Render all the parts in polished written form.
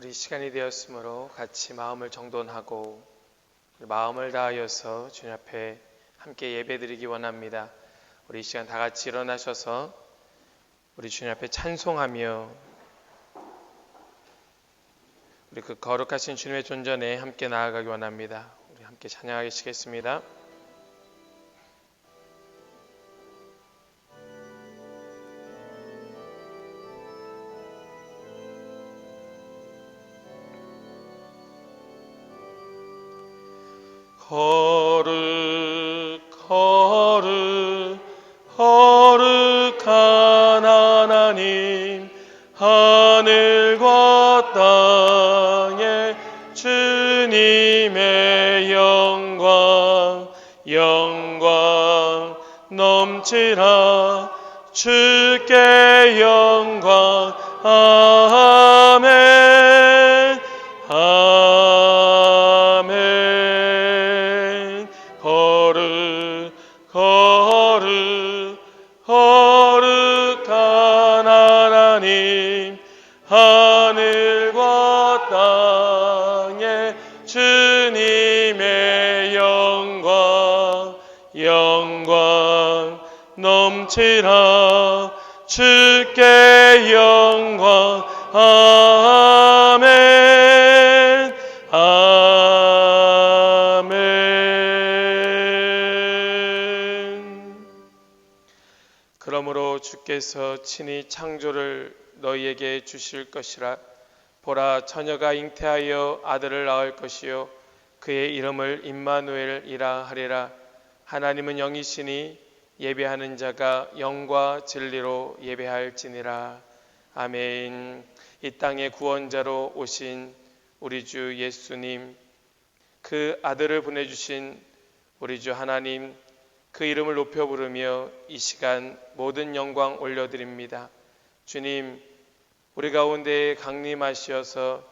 우리 시간이 되었으므로 같이 마음을 정돈하고 마음을 다하여서 주님 앞에 함께 예배드리기 원합니다. 우리 이 시간 다 같이 일어나셔서 우리 주님 앞에 찬송하며 우리 그 거룩하신 주님의 존전에 함께 나아가기 원합니다. 우리 함께 찬양하시겠습니다. 거룩한 하나님, 하늘과 땅에 주님의 영광 넘치라. 주께 영광. 아멘. 아멘. 거룩한 하나님, 하늘과 땅에 주님의 영광 넘치라. 주께 영광. 아멘. 아멘. 그러므로 주께서 친히 창조를 너희에게 주실 것이라. 보라, 처녀가 잉태하여 아들을 낳을 것이요 그의 이름을 임마누엘이라 하리라. 하나님은 영이시니 예배하는 자가 영과 진리로 예배할지니라. 아멘. 이 땅의 구원자로 오신 우리 주 예수님, 그 아들을 보내주신 우리 주 하나님, 그 이름을 높여 부르며 이 시간 모든 영광 올려드립니다. 주님, 우리 가운데 강림하시어서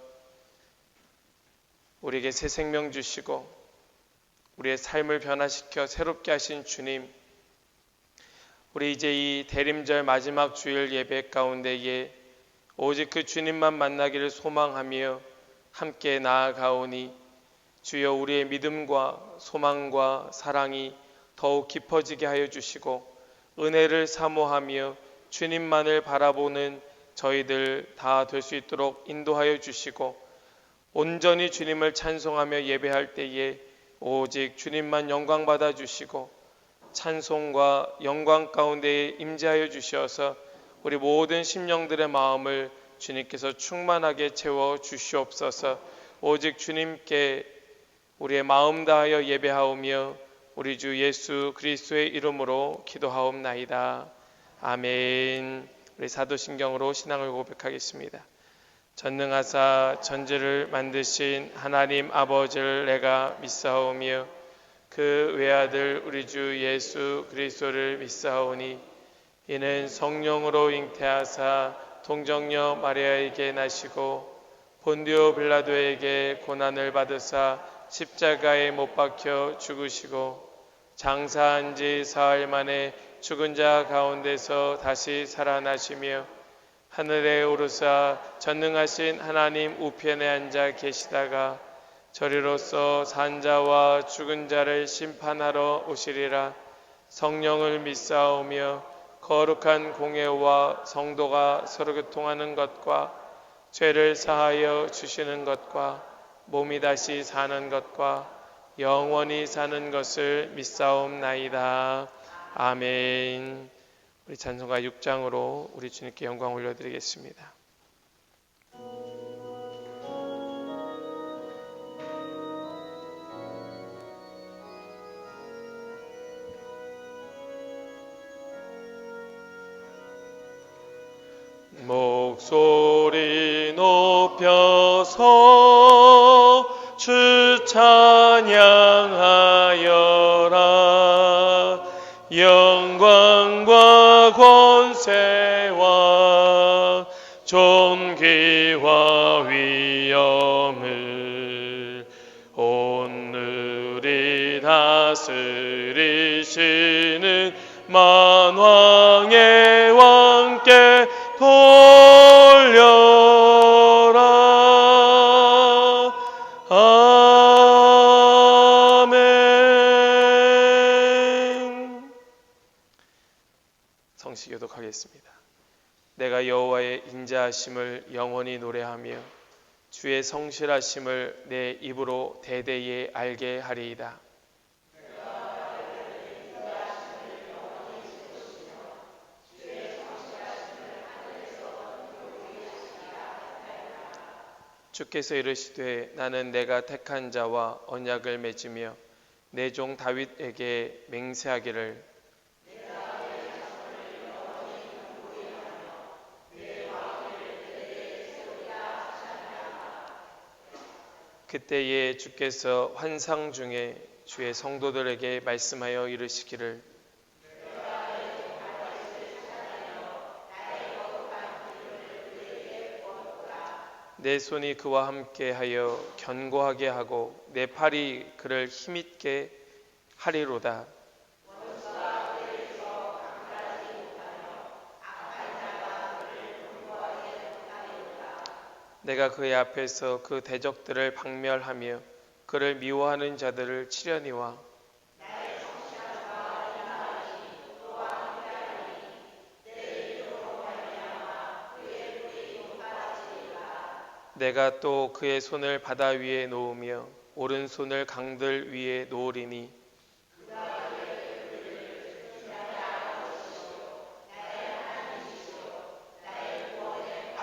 우리에게 새 생명 주시고 우리의 삶을 변화시켜 새롭게 하신 주님, 우리 이제 이 대림절 마지막 주일 예배 가운데에 오직 그 주님만 만나기를 소망하며 함께 나아가오니 주여, 우리의 믿음과 소망과 사랑이 더욱 깊어지게 하여 주시고 은혜를 사모하며 주님만을 바라보는 저희들 다 될 수 있도록 인도하여 주시고 온전히 주님을 찬송하며 예배할 때에 오직 주님만 영광 받아 주시고 찬송과 영광 가운데에 임재하여 주셔서 우리 모든 심령들의 마음을 주님께서 충만하게 채워 주시옵소서. 오직 주님께 우리의 마음 다하여 예배하오며 우리 주 예수 그리스도의 이름으로 기도하옵나이다. 아멘. 우리 사도신경으로 신앙을 고백하겠습니다. 전능하사 천지를 만드신 하나님 아버지를 내가 믿사오며 그 외아들 우리 주 예수 그리스도를 믿사오니 이는 성령으로 잉태하사 동정녀 마리아에게 나시고 본디오 빌라도에게 고난을 받으사 십자가에 못 박혀 죽으시고 장사한 지 사흘 만에 죽은 자 가운데서 다시 살아나시며 하늘에 오르사 전능하신 하나님 우편에 앉아 계시다가 저리로서 산 자와 죽은 자를 심판하러 오시리라. 성령을 믿사오며 거룩한 공회와 성도가 서로 교통하는 것과 죄를 사하여 주시는 것과 몸이 다시 사는 것과 영원히 사는 것을 믿사옵나이다. 아멘. 우리 찬송가 6장으로 우리 주님께 영광 올려드리겠습니다. 목소리 높여서 주 찬양하여라. 영광과 권세와 존귀와 위엄을 온누리 다스리시는 만왕의 왕께 돌려라. 성시 교독하겠습니다. 내가 여호와의 인자하심을 영원히 노래하며 주의 성실하심을 내 입으로 대대에 알게 하리이다. 주께서 이르시되 나는 내가 택한 자와 언약을 맺으며 내 종 다윗에게 맹세하기를 그때에 주께서 환상 중에 주의 성도들에게 말씀하여 이르시기를 내 손이 그와 함께하여 견고하게 하고 내 팔이 그를 힘있게 하리로다. 내가 그의 앞에서 그 대적들을 박멸하며 그를 미워하는 자들을 치려니와 내가 또 그의 손을 바다 위에 놓으며 오른손을 강들 위에 놓으리니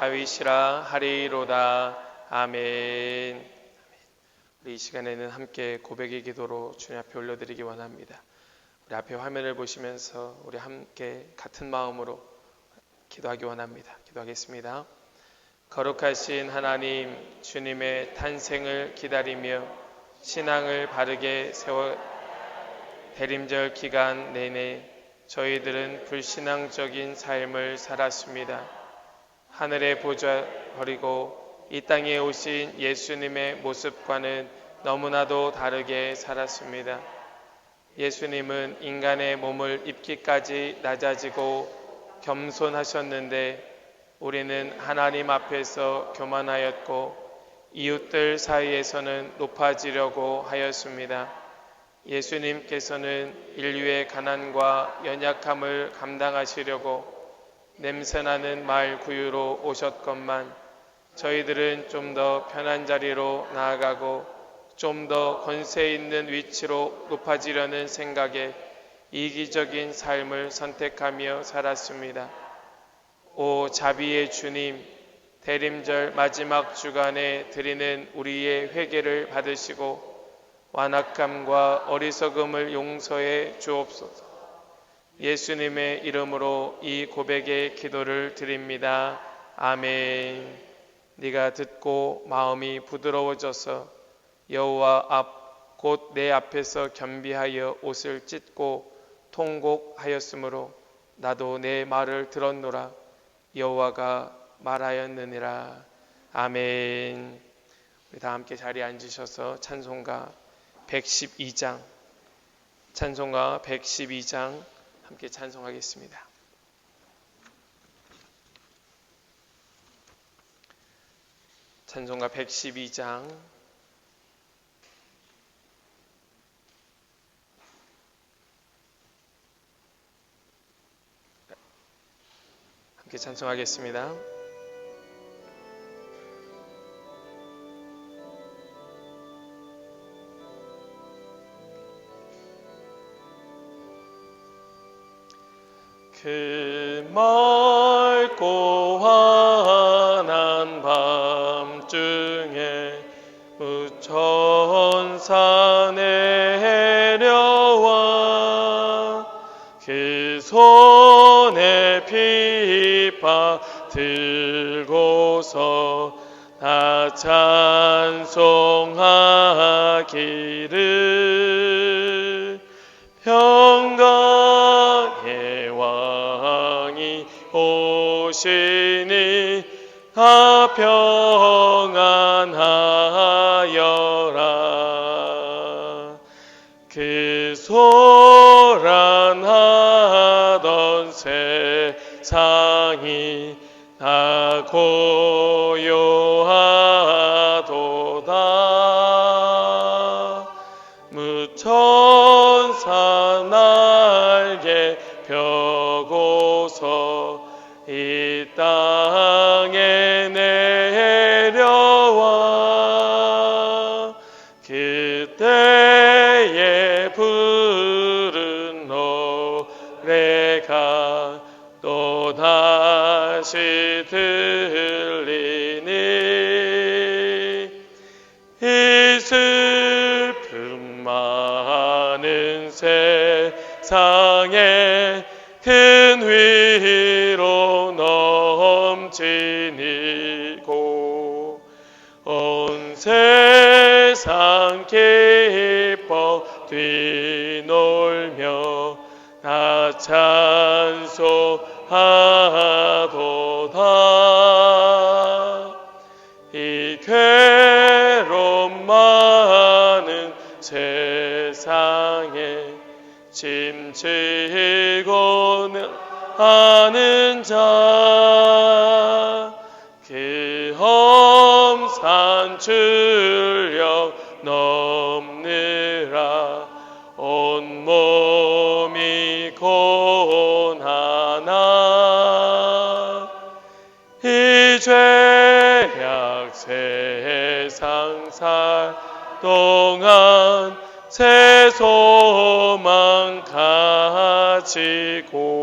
다윗이라 하리로다. 아멘. 우리 이 시간에는 함께 고백의 기도로 주님 앞에 올려드리기 원합니다. 우리 앞에 화면을 보시면서 우리 함께 같은 마음으로 기도하기 원합니다. 기도하겠습니다. 거룩하신 하나님, 주님의 탄생을 기다리며 신앙을 바르게 세워 대림절 기간 내내 저희들은 불신앙적인 삶을 살았습니다. 하늘의 보좌 버리고 이 땅에 오신 예수님의 모습과는 너무나도 다르게 살았습니다. 예수님은 인간의 몸을 입기까지 낮아지고 겸손하셨는데 우리는 하나님 앞에서 교만하였고 이웃들 사이에서는 높아지려고 하였습니다. 예수님께서는 인류의 가난과 연약함을 감당하시려고 냄새나는 말 구유로 오셨건만 저희들은 좀 더 편한 자리로 나아가고 좀 더 권세 있는 위치로 높아지려는 생각에 이기적인 삶을 선택하며 살았습니다. 오 자비의 주님, 대림절 마지막 주간에 드리는 우리의 회개를 받으시고 완악함과 어리석음을 용서해 주옵소서. 예수님의 이름으로 이 고백의 기도를 드립니다. 아멘. 네가 듣고 마음이 부드러워져서 여호와 앞 곧 내 앞에서 겸비하여 옷을 찢고 통곡하였으므로 나도 내 말을 들었노라. 여호와가 말하였느니라. 아멘. 우리 다 함께 자리에 앉으셔서 찬송가 112장 함께 찬송하겠습니다. 찬송가 112장 함께 찬송하겠습니다. 그 맑고 환한 밤중에 우천산에 내려와 그 손에 琵琶 들고서 나 찬송하기를 평강의 왕이 오시니 다 평안하여라. 그 소란하던 세상이 다 고요하도다. 무천사 날개 펴고 주소서. 이 땅에 내려와 그때에 부른 노래가 또다시 들리니 이 슬픔 많은 세상에 큰 위로 넘치니고 온 세상 기뻐 뛰놀며 나 찬송하도다. 이 괴로움 많은 세상에 짐지고는 하는 자 그 험산 출력 넘느라 온몸이 고난하나 이 죄악 세상 살 동안 새 소망 가지고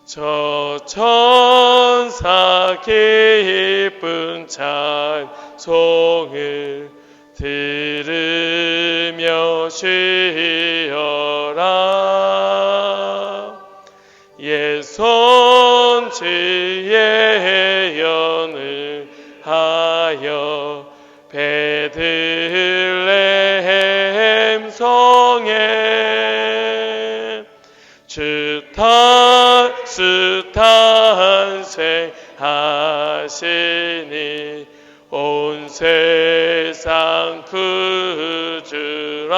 저 천사 기쁜 찬송을 들으며 쉬어라. 옛 선지의 연을 하여 베들레헴 성에 주 탄생하시니 온 세상 구주라.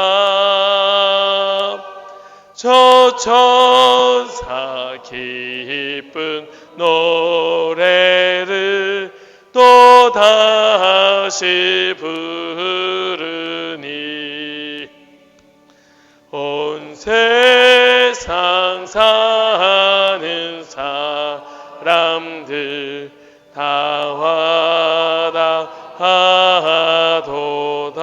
저 천사 기쁜 노래를 또 다시 부르니 온 세상 사는 사람들 다 와다하도다.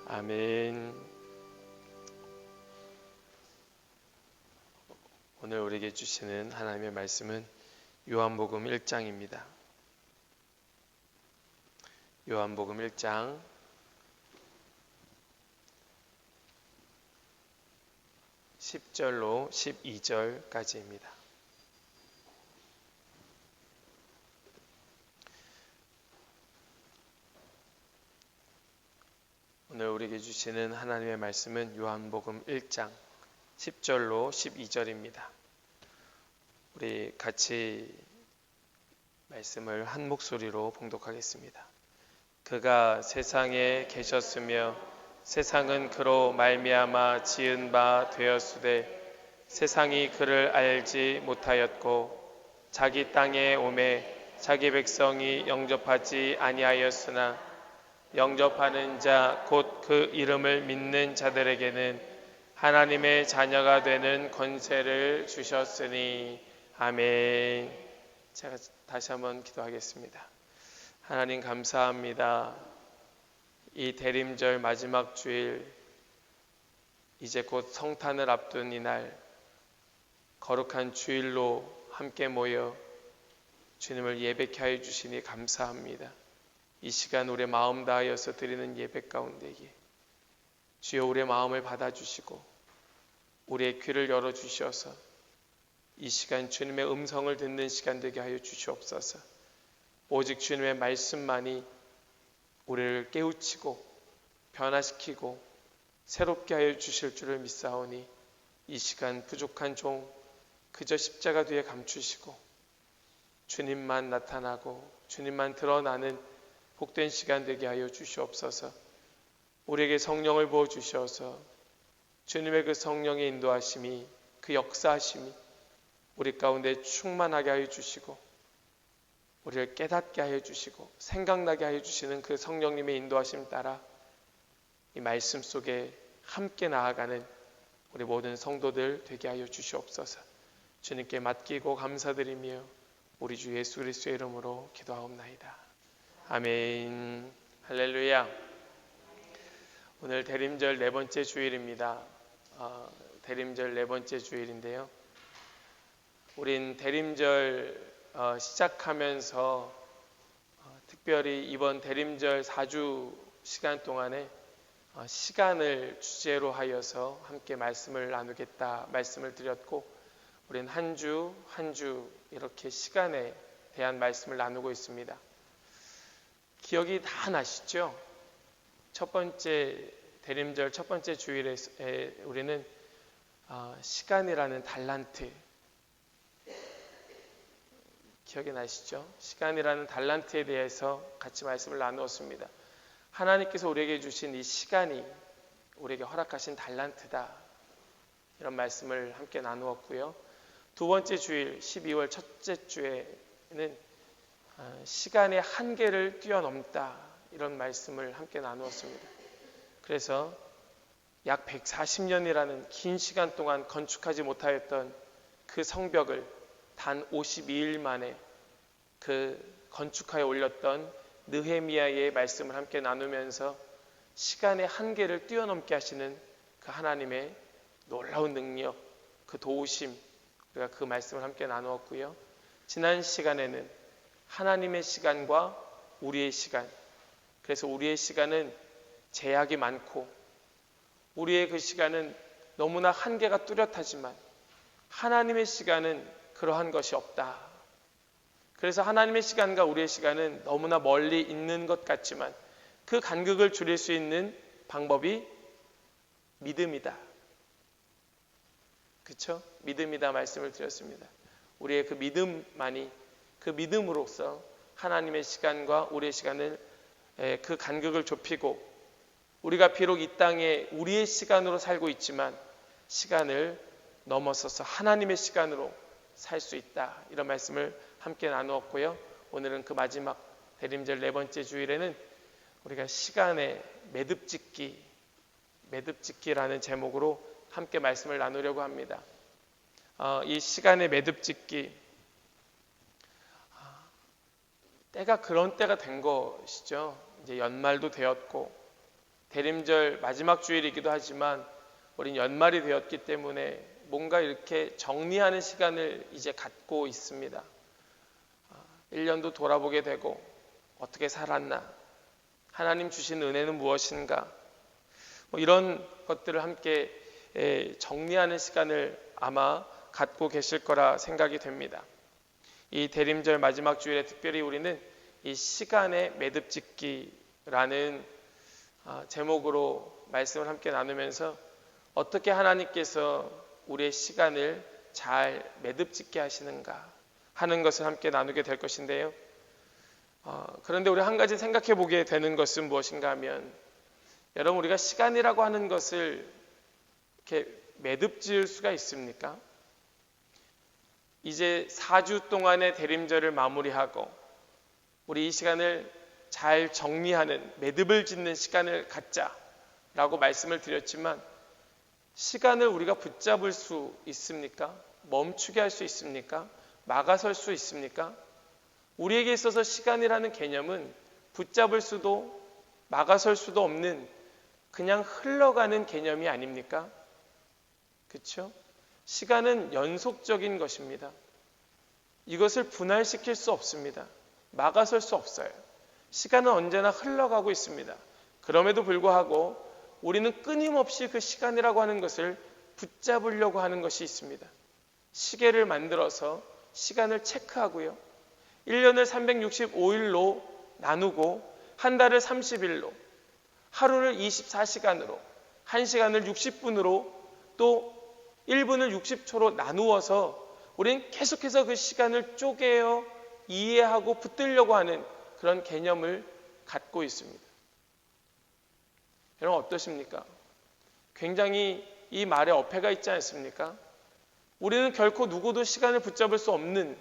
아멘. 오늘 우리에게 주시는 하나님의 말씀은 요한복음 1장입니다. 요한복음 1장 10절로 12절까지입니다. 오늘 우리에게 주시는 하나님의 말씀은 요한복음 1장 10절로 12절입니다. 우리 같이 말씀을 한 목소리로 봉독하겠습니다. 그가 세상에 계셨으며 세상은 그로 말미암아 지은 바 되었으되 세상이 그를 알지 못하였고 자기 땅에 오매 자기 백성이 영접하지 아니하였으나 영접하는 자 곧 그 이름을 믿는 자들에게는 하나님의 자녀가 되는 권세를 주셨으니 아멘. 제가 다시 한번 기도하겠습니다. 하나님 감사합니다. 이 대림절 마지막 주일, 이제 곧 성탄을 앞둔 이날 거룩한 주일로 함께 모여 주님을 예배케 하여 주시니 감사합니다. 이 시간 우리의 마음 다하여서 드리는 예배 가운데에 주여 우리의 마음을 받아주시고 우리의 귀를 열어주셔서 이 시간 주님의 음성을 듣는 시간 되게 하여 주시옵소서. 오직 주님의 말씀만이 우리를 깨우치고 변화시키고 새롭게 하여 주실 줄을 믿사오니 이 시간 부족한 종 그저 십자가 뒤에 감추시고 주님만 나타나고 주님만 드러나는 복된 시간 되게 하여 주시옵소서. 우리에게 성령을 부어주셔서 주님의 그 성령의 인도하심이 그 역사하심이 우리 가운데 충만하게 하여 주시고 우리를 깨닫게 하여 주시고 생각나게 하여 주시는 그 성령님의 인도하심 따라 이 말씀 속에 함께 나아가는 우리 모든 성도들 되게 하여 주시옵소서. 주님께 맡기고 감사드리며 우리 주 예수 그리스도의 이름으로 기도하옵나이다. 아멘. 할렐루야. 오늘 대림절 네 번째 주일입니다. 대림절 네 번째 주일인데요. 우린 대림절 시작하면서 특별히 이번 대림절 4주 시간 동안에 시간을 주제로 하여서 함께 말씀을 나누겠다 말씀을 드렸고, 우린 한 주 한 주 이렇게 시간에 대한 말씀을 나누고 있습니다. 기억이 다 나시죠? 첫 번째 대림절 첫 번째 주일에 우리는 시간이라는 달란트, 기억이 나시죠? 시간이라는 달란트에 대해서 같이 말씀을 나누었습니다. 하나님께서 우리에게 주신 이 시간이 우리에게 허락하신 달란트다, 이런 말씀을 함께 나누었고요. 두 번째 주일 12월 첫째 주에는 시간의 한계를 뛰어넘다, 이런 말씀을 함께 나누었습니다. 그래서 약 140년이라는 긴 시간 동안 건축하지 못하였던 그 성벽을 단 52일 만에 그 건축하여 올렸던 느헤미야의 말씀을 함께 나누면서 시간의 한계를 뛰어넘게 하시는 그 하나님의 놀라운 능력, 그 도우심, 우리가 그 말씀을 함께 나누었고요. 지난 시간에는 하나님의 시간과 우리의 시간, 그래서 우리의 시간은 제약이 많고 우리의 그 시간은 너무나 한계가 뚜렷하지만 하나님의 시간은 그러한 것이 없다. 그래서 하나님의 시간과 우리의 시간은 너무나 멀리 있는 것 같지만 그 간극을 줄일 수 있는 방법이 믿음이다. 그렇죠? 믿음이다 말씀을 드렸습니다. 우리의 그 믿음만이, 그 믿음으로써 하나님의 시간과 우리의 시간을 그 간극을 좁히고, 우리가 비록 이 땅에 우리의 시간으로 살고 있지만 시간을 넘어서서 하나님의 시간으로 살 수 있다, 이런 말씀을 함께 나누었고요. 오늘은 그 마지막 대림절 네 번째 주일에는 우리가 시간의 매듭짓기라는 제목으로 함께 말씀을 나누려고 합니다. 이 시간의 매듭짓기, 때가 그런 때가 된 것이죠. 이제 연말도 되었고 대림절 마지막 주일이기도 하지만 우린 연말이 되었기 때문에 뭔가 이렇게 정리하는 시간을 이제 갖고 있습니다. 1년도 돌아보게 되고 어떻게 살았나, 하나님 주신 은혜는 무엇인가, 이런 것들을 함께 정리하는 시간을 아마 갖고 계실 거라 생각이 됩니다. 이 대림절 마지막 주일에 특별히 우리는 이 시간의 매듭짓기라는 제목으로 말씀을 함께 나누면서 어떻게 하나님께서 우리의 시간을 잘 매듭짓게 하시는가 하는 것을 함께 나누게 될 것인데요. 그런데 우리 한 가지 생각해 보게 되는 것은 무엇인가 하면, 여러분, 우리가 시간이라고 하는 것을 이렇게 매듭지을 수가 있습니까? 이제 4주 동안의 대림절을 마무리하고 우리 이 시간을 잘 정리하는, 매듭을 짓는 시간을 갖자라고 말씀을 드렸지만, 시간을 우리가 붙잡을 수 있습니까? 멈추게 할 수 있습니까? 막아설 수 있습니까? 우리에게 있어서 시간이라는 개념은 붙잡을 수도 막아설 수도 없는 그냥 흘러가는 개념이 아닙니까? 그렇죠? 시간은 연속적인 것입니다. 이것을 분할시킬 수 없습니다. 막아설 수 없어요. 시간은 언제나 흘러가고 있습니다. 그럼에도 불구하고 우리는 끊임없이 그 시간이라고 하는 것을 붙잡으려고 하는 것이 있습니다. 시계를 만들어서 시간을 체크하고요. 1년을 365일로 나누고 한 달을 30일로, 하루를 24시간으로, 1시간을 60분으로, 또 1분을 60초로 나누어서 우리는 계속해서 그 시간을 쪼개어 이해하고 붙들려고 하는 그런 개념을 갖고 있습니다. 여러분 어떠십니까? 굉장히 이 말에 어폐가 있지 않습니까? 우리는 결코 누구도 시간을 붙잡을 수 없는,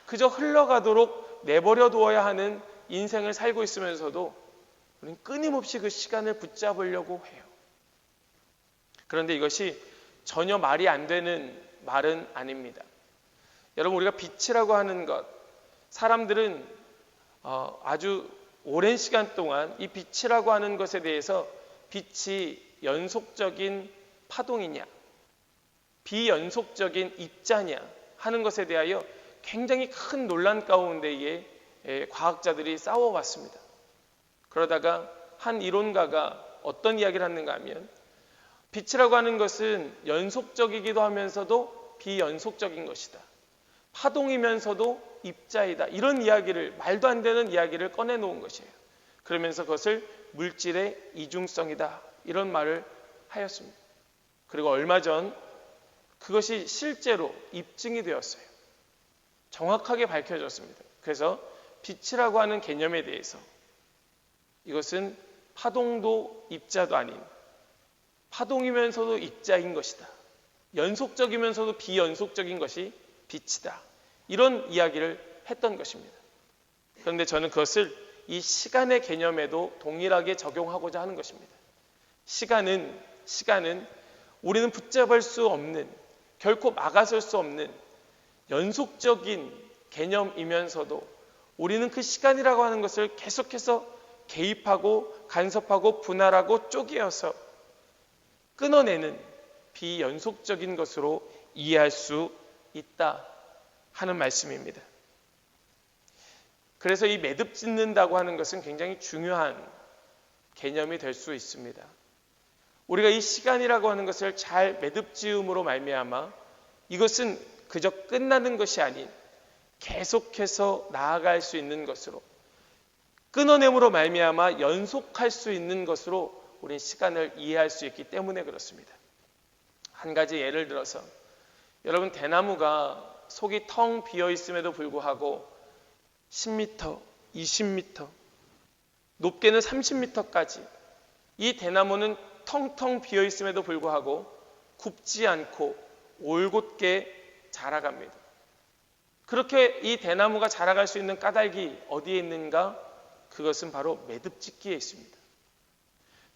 그저 흘러가도록 내버려 두어야 하는 인생을 살고 있으면서도 우리는 끊임없이 그 시간을 붙잡으려고 해요. 그런데 이것이 전혀 말이 안 되는 말은 아닙니다. 여러분, 우리가 빛이라고 하는 것, 사람들은 아주 오랜 시간 동안 이 빛이라고 하는 것에 대해서 빛이 연속적인 파동이냐, 비연속적인 입자냐 하는 것에 대하여 굉장히 큰 논란 가운데에 과학자들이 싸워왔습니다. 그러다가 한 이론가가 어떤 이야기를 하는가 하면, 빛이라고 하는 것은 연속적이기도 하면서도 비연속적인 것이다, 파동이면서도 입자이다, 이런 이야기를, 말도 안 되는 이야기를 꺼내놓은 것이에요. 그러면서 그것을 물질의 이중성이다, 이런 말을 하였습니다. 그리고 얼마 전 그것이 실제로 입증이 되었어요. 정확하게 밝혀졌습니다. 그래서 빛이라고 하는 개념에 대해서, 이것은 파동도 입자도 아닌, 파동이면서도 입자인 것이다, 연속적이면서도 비연속적인 것이 빛이다, 이런 이야기를 했던 것입니다. 그런데 저는 그것을 이 시간의 개념에도 동일하게 적용하고자 하는 것입니다. 시간은 우리는 붙잡을 수 없는, 결코 막아설 수 없는 연속적인 개념이면서도 우리는 그 시간이라고 하는 것을 계속해서 개입하고 간섭하고 분할하고 쪼개어서 끊어내는 비연속적인 것으로 이해할 수 있다 하는 말씀입니다. 그래서 이 매듭 짓는다고 하는 것은 굉장히 중요한 개념이 될 수 있습니다. 우리가 이 시간이라고 하는 것을 잘 매듭 지음으로 말미암아 이것은 그저 끝나는 것이 아닌 계속해서 나아갈 수 있는 것으로, 끊어냄으로 말미암아 연속할 수 있는 것으로 우리는 시간을 이해할 수 있기 때문에 그렇습니다. 한 가지 예를 들어서, 여러분, 대나무가 속이 텅 비어 있음에도 불구하고 10m, 20m, 높게는 30m까지 이 대나무는 텅텅 비어 있음에도 불구하고 굽지 않고 올곧게 자라갑니다. 그렇게 이 대나무가 자라갈 수 있는 까닭이 어디에 있는가? 그것은 바로 매듭 짓기에 있습니다.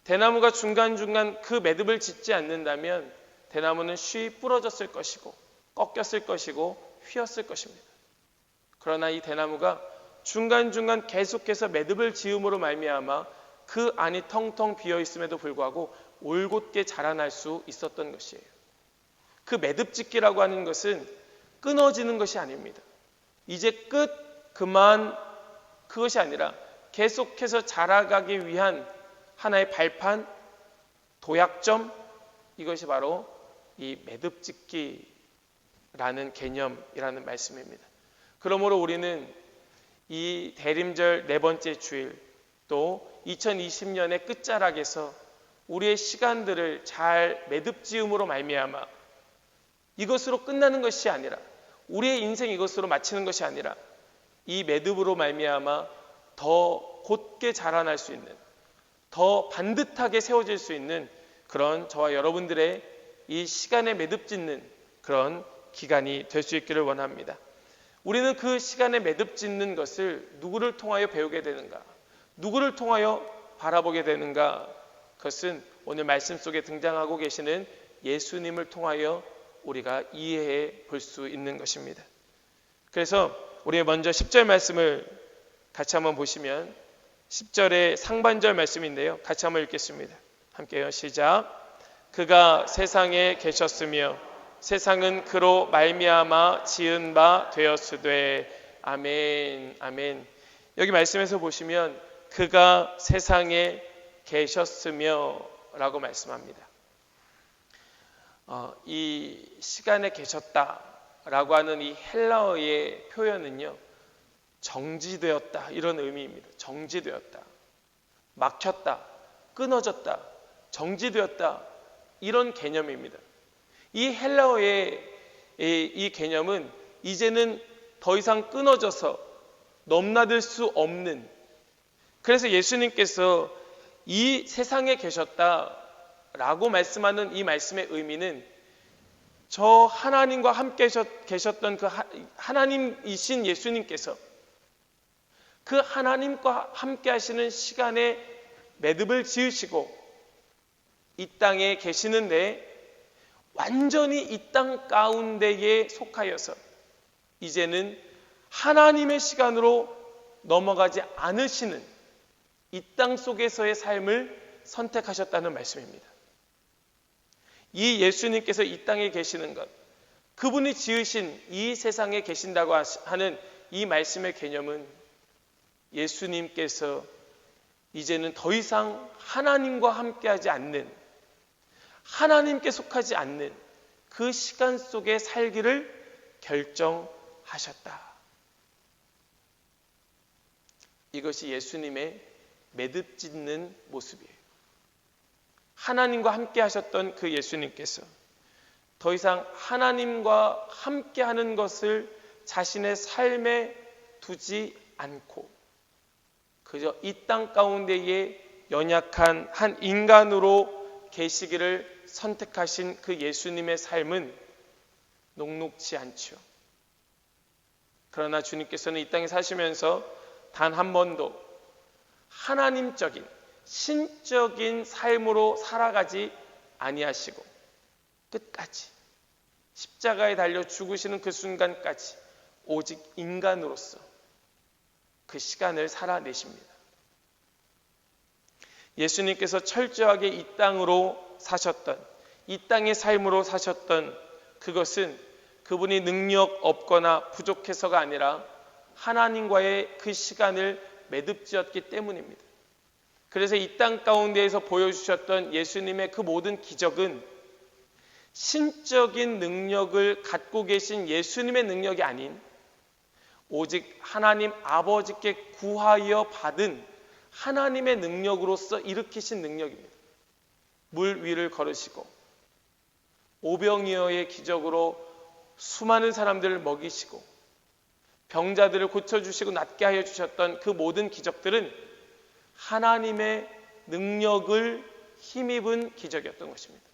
대나무가 중간중간 그 매듭을 짓지 않는다면 대나무는 쉬이 부러졌을 것이고 꺾였을 것이고 휘었을 것입니다. 그러나 이 대나무가 중간중간 계속해서 매듭을 지음으로 말미암아 그 안이 텅텅 비어 있음에도 불구하고 올곧게 자라날 수 있었던 것이에요. 그 매듭 짓기라고 하는 것은 끊어지는 것이 아닙니다. 이제 끝, 그만, 그것이 아니라 계속해서 자라가기 위한 하나의 발판, 도약점, 이것이 바로 이 매듭 짓기라는 개념이라는 말씀입니다. 그러므로 우리는 이 대림절 네 번째 주일, 또 2020년의 끝자락에서 우리의 시간들을 잘 매듭 지음으로 말미암아 이것으로 끝나는 것이 아니라, 우리의 인생 이것으로 마치는 것이 아니라 이 매듭으로 말미암아 더 곧게 자라날 수 있는, 더 반듯하게 세워질 수 있는 그런 저와 여러분들의 이 시간에 매듭 짓는 그런 기간이 될 수 있기를 원합니다. 우리는 그 시간에 매듭 짓는 것을 누구를 통하여 배우게 되는가? 누구를 통하여 바라보게 되는가? 그것은 오늘 말씀 속에 등장하고 계시는 예수님을 통하여 우리가 이해해 볼 수 있는 것입니다. 그래서 우리 먼저 10절 말씀을 같이 한번 보시면, 10절의 상반절 말씀인데요, 같이 한번 읽겠습니다. 함께요. 시작. 그가 세상에 계셨으며 세상은 그로 말미암아 지은 바 되었으되. 아멘. 아멘. 여기 말씀에서 보시면 그가 세상에 계셨으며 라고 말씀합니다. 이 시간에 계셨다 라고 하는 이 헬라어의 표현은요, 정지되었다, 이런 의미입니다. 정지되었다, 막혔다, 끊어졌다, 정지되었다, 이런 개념입니다. 이 헬라어의 이 개념은 이제는 더 이상 끊어져서 넘나들 수 없는, 그래서 예수님께서 이 세상에 계셨다라고 말씀하는 이 말씀의 의미는 저 하나님과 함께 계셨던 그 하나님이신 예수님께서 그 하나님과 함께 하시는 시간에 매듭을 지으시고 이 땅에 계시는데 완전히 이 땅 가운데에 속하여서 이제는 하나님의 시간으로 넘어가지 않으시는 이 땅 속에서의 삶을 선택하셨다는 말씀입니다. 이 예수님께서 이 땅에 계시는 것, 그분이 지으신 이 세상에 계신다고 하는 이 말씀의 개념은 예수님께서 이제는 더 이상 하나님과 함께하지 않는, 하나님께 속하지 않는 그 시간 속에 살기를 결정하셨다. 이것이 예수님의 매듭짓는 모습이에요. 하나님과 함께 하셨던 그 예수님께서 더 이상 하나님과 함께 하는 것을 자신의 삶에 두지 않고 그저 이 땅 가운데에 연약한 한 인간으로 계시기를 선택하신 그 예수님의 삶은 녹록지 않죠. 그러나 주님께서는 이 땅에 사시면서 단 한 번도 하나님적인 신적인 삶으로 살아가지 아니하시고 끝까지 십자가에 달려 죽으시는 그 순간까지 오직 인간으로서 그 시간을 살아내십니다. 예수님께서 철저하게 이 땅으로 사셨던, 이 땅의 삶으로 사셨던 그것은 그분이 능력 없거나 부족해서가 아니라 하나님과의 그 시간을 매듭지었기 때문입니다. 그래서 이 땅 가운데에서 보여주셨던 예수님의 그 모든 기적은 신적인 능력을 갖고 계신 예수님의 능력이 아닌 오직 하나님 아버지께 구하여 받은 하나님의 능력으로서 일으키신 능력입니다. 물 위를 걸으시고 오병이어의 기적으로 수많은 사람들을 먹이시고 병자들을 고쳐주시고 낫게 하여 주셨던 그 모든 기적들은 하나님의 능력을 힘입은 기적이었던 것입니다.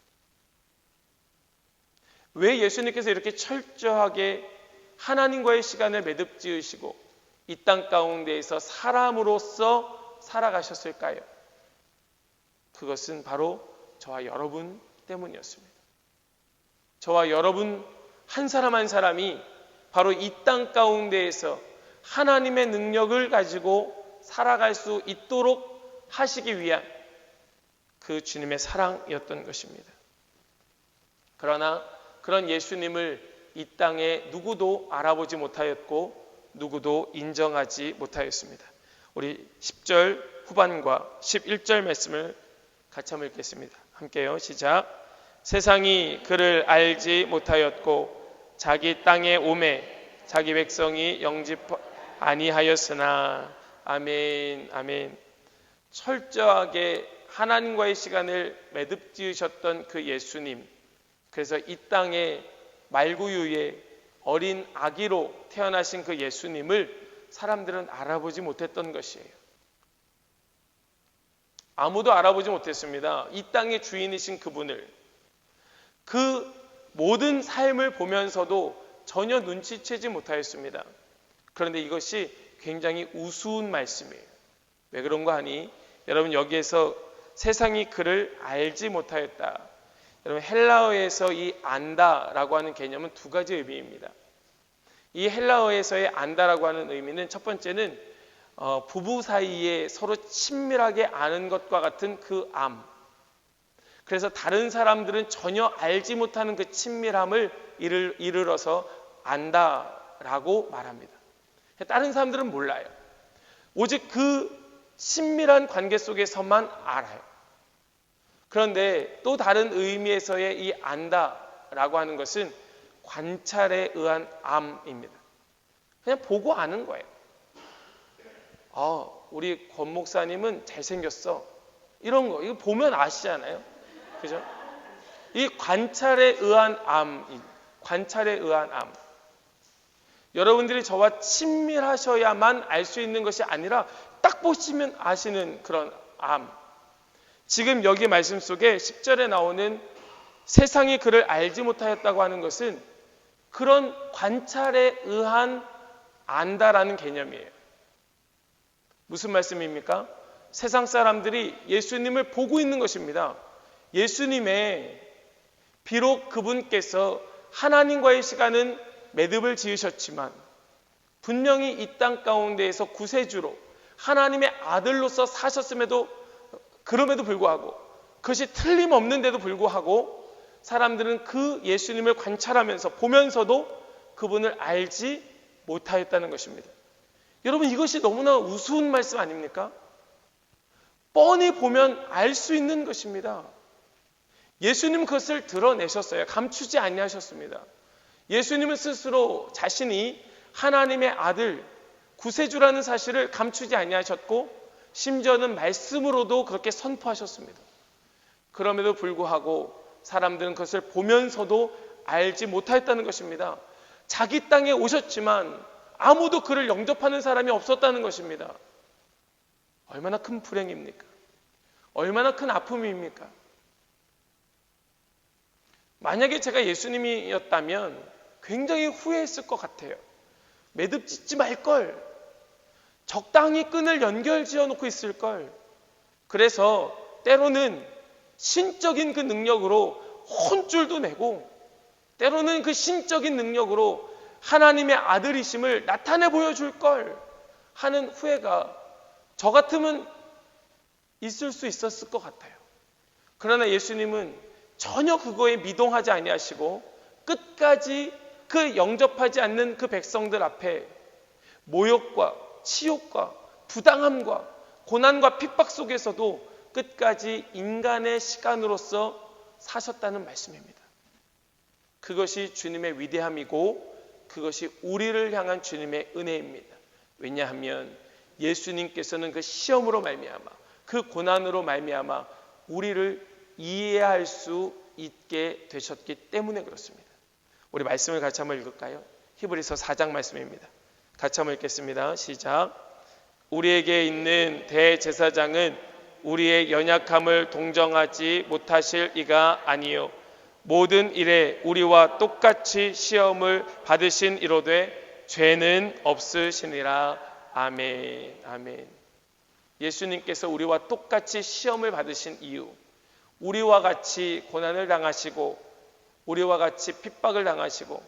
왜 예수님께서 이렇게 철저하게 하나님과의 시간을 매듭 지으시고 이 땅 가운데에서 사람으로서 살아가셨을까요? 그것은 바로 저와 여러분 때문이었습니다. 저와 여러분 한 사람 한 사람이 바로 이 땅 가운데에서 하나님의 능력을 가지고 살아갈 수 있도록 하시기 위한 그 주님의 사랑이었던 것입니다. 그러나 그런 예수님을 이 땅에 누구도 알아보지 못하였고 누구도 인정하지 못하였습니다. 우리 10절 후반과 11절 말씀을 같이 한번 읽겠습니다. 함께요. 시작. 세상이 그를 알지 못하였고 자기 땅에 오매 자기 백성이 영집 아니하였으나. 아멘. 아멘. 철저하게 하나님과의 시간을 매듭 지으셨던 그 예수님, 그래서 이 땅에 말구유의 어린 아기로 태어나신 그 예수님을 사람들은 알아보지 못했던 것이에요. 아무도 알아보지 못했습니다. 이 땅의 주인이신 그분을. 그 모든 삶을 보면서도 전혀 눈치채지 못하였습니다. 그런데 이것이 굉장히 우스운 말씀이에요. 왜 그런가 하니 여러분 여기에서 세상이 그를 알지 못하였다. 여러분 헬라어에서 이 안다라고 하는 개념은 두 가지 의미입니다. 이 헬라어에서의 안다라고 하는 의미는 첫 번째는 부부 사이에 서로 친밀하게 아는 것과 같은 그 암. 그래서 다른 사람들은 전혀 알지 못하는 그 친밀함을 이르러서 안다라고 말합니다. 다른 사람들은 몰라요. 오직 그 친밀한 관계 속에서만 알아요. 그런데 또 다른 의미에서의 이 안다라고 하는 것은 관찰에 의한 암입니다. 그냥 보고 아는 거예요. 우리 권 목사님은 잘생겼어. 이런 거, 이거 보면 아시잖아요. 그죠? 이 관찰에 의한 암, 관찰에 의한 암. 여러분들이 저와 친밀하셔야만 알 수 있는 것이 아니라 딱 보시면 아시는 그런 암. 지금 여기 말씀 속에 10절에 나오는 세상이 그를 알지 못하였다고 하는 것은 그런 관찰에 의한 안다라는 개념이에요. 무슨 말씀입니까? 세상 사람들이 예수님을 보고 있는 것입니다. 예수님의 비록 그분께서 하나님과의 시간은 매듭을 지으셨지만 분명히 이 땅 가운데에서 구세주로 하나님의 아들로서 사셨음에도 그럼에도 불구하고 그것이 틀림없는데도 불구하고 사람들은 그 예수님을 관찰하면서 보면서도 그분을 알지 못하였다는 것입니다. 여러분, 이것이 너무나 우스운 말씀 아닙니까? 뻔히 보면 알 수 있는 것입니다. 예수님은 그것을 드러내셨어요. 감추지 아니하셨습니다. 예수님은 스스로 자신이 하나님의 아들, 구세주라는 사실을 감추지 아니하셨고 심지어는 말씀으로도 그렇게 선포하셨습니다. 그럼에도 불구하고 사람들은 그것을 보면서도 알지 못하였다는 것입니다. 자기 땅에 오셨지만 아무도 그를 영접하는 사람이 없었다는 것입니다. 얼마나 큰 불행입니까? 얼마나 큰 아픔입니까? 만약에 제가 예수님이었다면 굉장히 후회했을 것 같아요. 매듭 짓지 말걸. 적당히 끈을 연결 지어놓고 있을걸. 그래서 때로는 신적인 그 능력으로 혼줄도 내고 때로는 그 신적인 능력으로 하나님의 아들이심을 나타내 보여줄걸 하는 후회가 저 같으면 있을 수 있었을 것 같아요. 그러나 예수님은 전혀 그거에 미동하지 아니하시고 끝까지 그 영접하지 않는 그 백성들 앞에 모욕과 치욕과 부당함과 고난과 핍박 속에서도 끝까지 인간의 시간으로서 사셨다는 말씀입니다. 그것이 주님의 위대함이고 그것이 우리를 향한 주님의 은혜입니다. 왜냐하면 예수님께서는 그 시험으로 말미암아 그 고난으로 말미암아 우리를 이해할 수 있게 되셨기 때문에 그렇습니다. 우리 말씀을 같이 한번 읽을까요? 히브리서 4장 말씀입니다. 같이 한번 읽겠습니다. 시작. 우리에게 있는 대제사장은 우리의 연약함을 동정하지 못하실 이가 아니요 모든 일에 우리와 똑같이 시험을 받으신 이로되 죄는 없으시니라. 아멘. 아멘. 예수님께서 우리와 똑같이 시험을 받으신 이유, 우리와 같이 고난을 당하시고 우리와 같이 핍박을 당하시고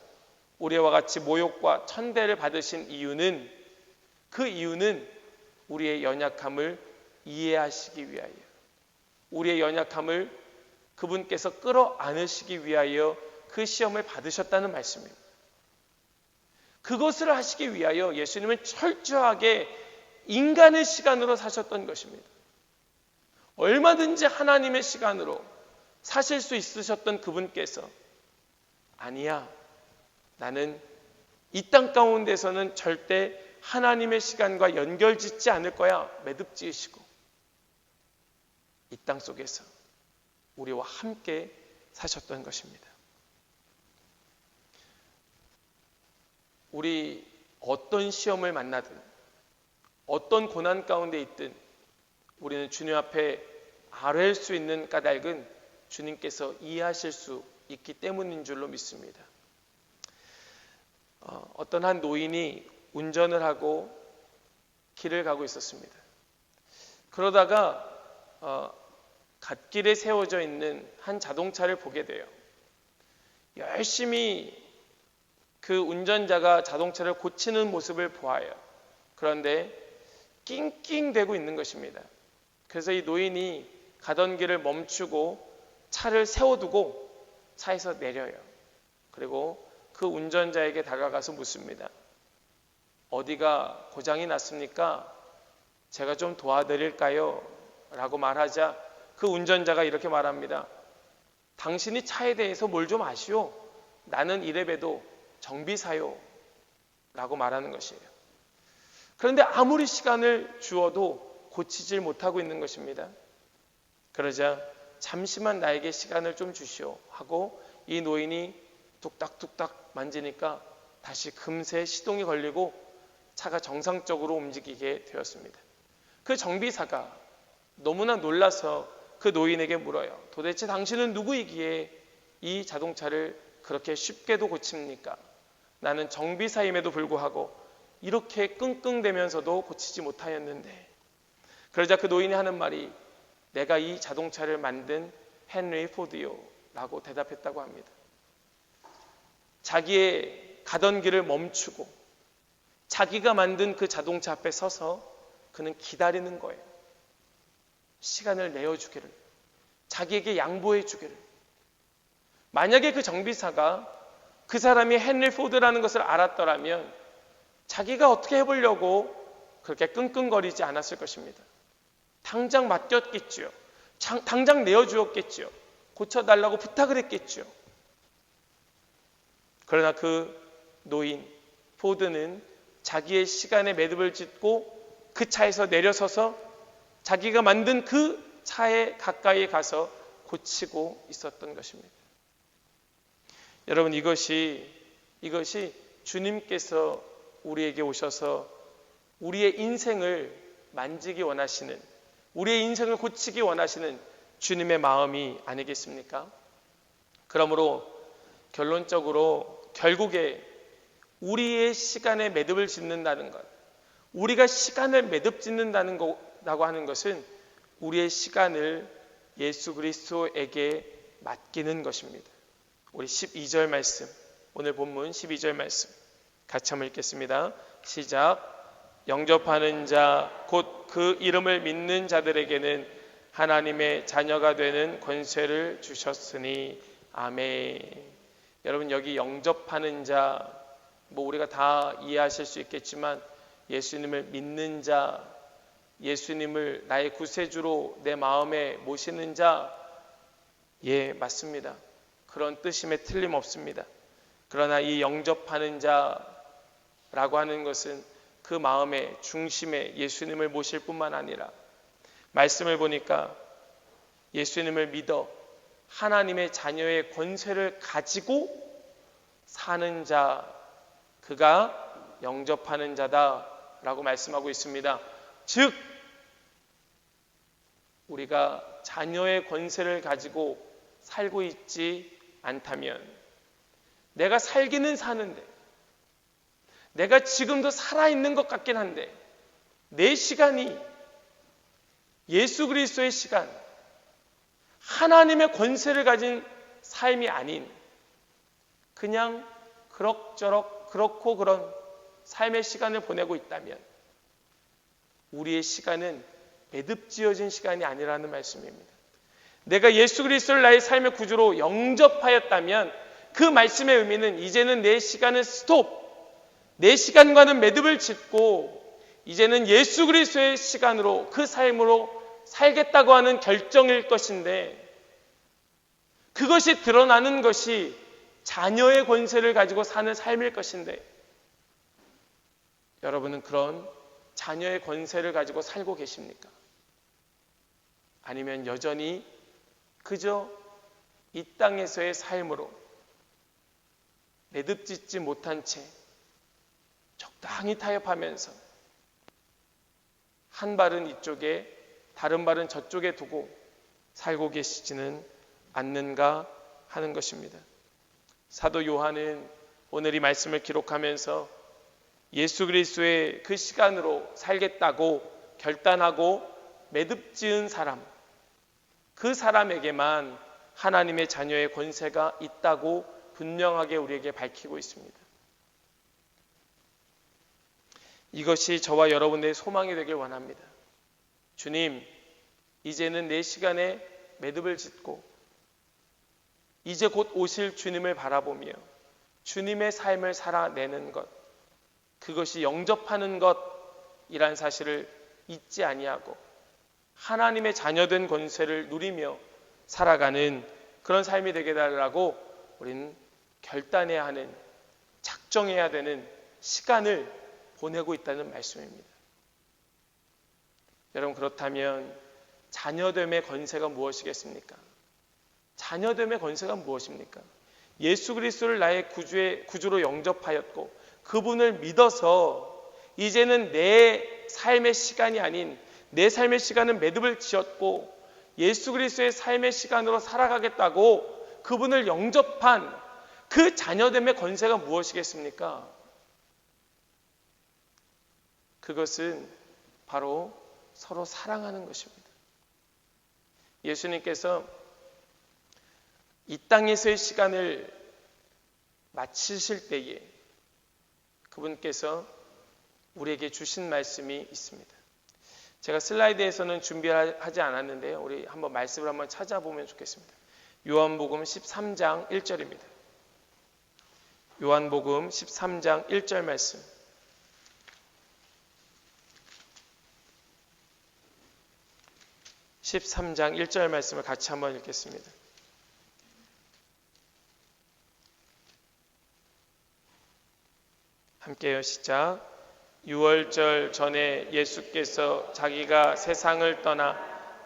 우리와 같이 모욕과 천대를 받으신 이유는 그 이유는 우리의 연약함을 이해하시기 위하여 우리의 연약함을 그분께서 끌어안으시기 위하여 그 시험을 받으셨다는 말씀입니다. 그것을 하시기 위하여 예수님은 철저하게 인간의 시간으로 사셨던 것입니다. 얼마든지 하나님의 시간으로 사실 수 있으셨던 그분께서 아니야, 나는 이 땅 가운데서는 절대 하나님의 시간과 연결짓지 않을 거야 매듭 지으시고 이 땅 속에서 우리와 함께 사셨던 것입니다. 우리 어떤 시험을 만나든 어떤 고난 가운데 있든 우리는 주님 앞에 아뢰일 수 있는 까닭은 주님께서 이해하실 수 있기 때문인 줄로 믿습니다. 어떤 한 노인이 운전을 하고 길을 가고 있었습니다. 그러다가 갓길에 세워져 있는 한 자동차를 보게 돼요. 열심히 그 운전자가 자동차를 고치는 모습을 보아요. 그런데 낑낑대고 있는 것입니다. 그래서 이 노인이 가던 길을 멈추고 차를 세워두고 차에서 내려요. 그리고 그 운전자에게 다가가서 묻습니다. 어디가 고장이 났습니까? 제가 좀 도와드릴까요? 라고 말하자 그 운전자가 이렇게 말합니다. 당신이 차에 대해서 뭘 좀 아시오? 나는 이래봬도 정비사요. 라고 말하는 것이에요. 그런데 아무리 시간을 주어도 고치질 못하고 있는 것입니다. 그러자 잠시만 나에게 시간을 좀 주시오 하고 이 노인이 뚝딱뚝딱 만지니까 다시 금세 시동이 걸리고 차가 정상적으로 움직이게 되었습니다. 그 정비사가 너무나 놀라서 그 노인에게 물어요. 도대체 당신은 누구이기에 이 자동차를 그렇게 쉽게도 고칩니까? 나는 정비사임에도 불구하고 이렇게 끙끙대면서도 고치지 못하였는데. 그러자 그 노인이 하는 말이 내가 이 자동차를 만든 헨리 포드요. 라고 대답했다고 합니다. 자기의 가던 길을 멈추고 자기가 만든 그 자동차 앞에 서서 그는 기다리는 거예요. 시간을 내어주기를, 자기에게 양보해 주기를. 만약에 그 정비사가 그 사람이 헨리 포드라는 것을 알았더라면 자기가 어떻게 해보려고 그렇게 끙끙거리지 않았을 것입니다. 당장 맡겼겠지요. 당장 내어주었겠지요. 고쳐달라고 부탁을 했겠지요. 그러나 그 노인 포드는 자기의 시간에 매듭을 짓고 그 차에서 내려서서 자기가 만든 그 차에 가까이 가서 고치고 있었던 것입니다. 여러분, 이것이 주님께서 우리에게 오셔서 우리의 인생을 만지기 원하시는, 우리의 인생을 고치기 원하시는 주님의 마음이 아니겠습니까? 그러므로 결론적으로 결국에 우리의 시간에 매듭을 짓는다는 것, 우리가 시간을 매듭 짓는다는 거라고 하는 것은 우리의 시간을 예수 그리스도에게 맡기는 것입니다. 우리 12절 말씀, 오늘 본문 12절 말씀 같이 한번 읽겠습니다. 시작. 영접하는 자 곧 그 이름을 믿는 자들에게는 하나님의 자녀가 되는 권세를 주셨으니 아멘. 여러분, 여기 영접하는 자, 우리가 다 이해하실 수 있겠지만 예수님을 믿는 자, 예수님을 나의 구세주로 내 마음에 모시는 자, 예, 맞습니다. 그런 뜻임에 틀림없습니다. 그러나 이 영접하는 자라고 하는 것은 그 마음의 중심에 예수님을 모실 뿐만 아니라 말씀을 보니까 예수님을 믿어 하나님의 자녀의 권세를 가지고 사는 자, 그가 영접하는 자다라고 말씀하고 있습니다. 즉 우리가 자녀의 권세를 가지고 살고 있지 않다면, 내가 살기는 사는데, 내가 지금도 살아있는 것 같긴 한데 내 시간이 예수 그리스도의 시간, 하나님의 권세를 가진 삶이 아닌 그냥 그럭저럭 그렇고 그런 삶의 시간을 보내고 있다면 우리의 시간은 매듭지어진 시간이 아니라는 말씀입니다. 내가 예수 그리스도를 나의 삶의 구주로 영접하였다면 그 말씀의 의미는 이제는 내 시간은 스톱, 내 시간과는 매듭을 짓고 이제는 예수 그리스도의 시간으로, 그 삶으로 살겠다고 하는 결정일 것인데, 그것이 드러나는 것이 자녀의 권세를 가지고 사는 삶일 것인데, 여러분은 그런 자녀의 권세를 가지고 살고 계십니까? 아니면 여전히 그저 이 땅에서의 삶으로 매듭짓지 못한 채 적당히 타협하면서 한 발은 이쪽에 다른 발은 저쪽에 두고 살고 계시지는 않는가 하는 것입니다. 사도 요한은 오늘 이 말씀을 기록하면서 예수 그리스도의 그 시간으로 살겠다고 결단하고 매듭지은 사람, 그 사람에게만 하나님의 자녀의 권세가 있다고 분명하게 우리에게 밝히고 있습니다. 이것이 저와 여러분의 소망이 되길 원합니다. 주님, 이제는 내 시간에 매듭을 짓고 이제 곧 오실 주님을 바라보며 주님의 삶을 살아내는 것, 그것이 영접하는 것이란 사실을 잊지 아니하고 하나님의 자녀된 권세를 누리며 살아가는 그런 삶이 되게 해달라고 우리는 결단해야 하는, 작정해야 되는 시간을 보내고 있다는 말씀입니다. 여러분, 그렇다면 자녀됨의 권세가 무엇이겠습니까? 자녀됨의 권세가 무엇입니까? 예수 그리스도를 나의 구주로 영접하였고 그분을 믿어서 이제는 내 삶의 시간이 아닌 내 삶의 시간은 매듭을 지었고 예수 그리스도의 삶의 시간으로 살아가겠다고 그분을 영접한 그 자녀됨의 권세가 무엇이겠습니까? 그것은 바로 서로 사랑하는 것입니다. 예수님께서 이 땅에서의 시간을 마치실 때에 그분께서 우리에게 주신 말씀이 있습니다. 제가 슬라이드에서는 준비하지 않았는데요. 우리 한번 말씀을 한번 찾아보면 좋겠습니다. 요한복음 13장 1절입니다. 요한복음 13장 1절 말씀. (13장 1절) 말씀을 같이 한번 읽겠습니다. 함께요. 시작. 유월절 전에 예수께서 자기가 세상을 떠나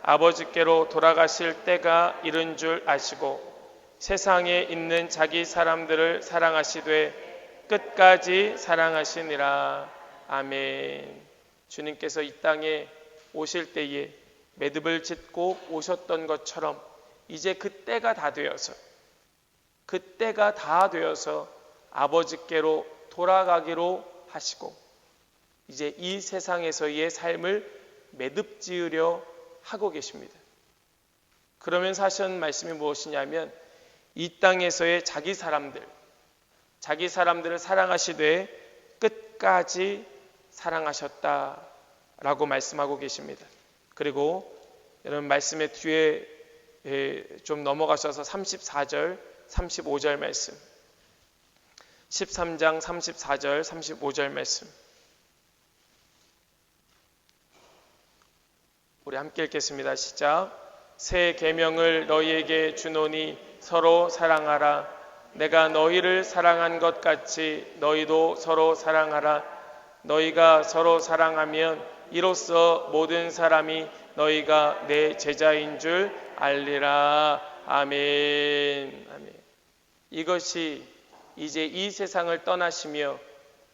아버지께로 돌아가실 때가 이른 줄 아시고 세상에 있는 자기 사람들을 사랑하시되 끝까지 사랑하시니라. 아멘. 주님께서 이 땅에 오실 때에 매듭을 짓고 오셨던 것처럼 이제 그때가 다 되어서 아버지께로 돌아가기로 하시고 이제 이 세상에서의 삶을 매듭 지으려 하고 계십니다. 그러면서 하신 말씀이 무엇이냐면 이 땅에서의 자기 사람들을 사랑하시되 끝까지 사랑하셨다라고 말씀하고 계십니다. 그리고 여러분 말씀의 뒤에 좀 넘어가셔서 34절, 35절 말씀, 13장 34절, 35절 말씀 우리 함께 읽겠습니다. 시작. 새 계명을 너희에게 주노니 서로 사랑하라. 내가 너희를 사랑한 것 같이 너희도 서로 사랑하라. 너희가 서로 사랑하면 이로써 모든 사람이 너희가 내 제자인 줄 알리라. 아멘. 아멘. 이것이 이제 이 세상을 떠나시며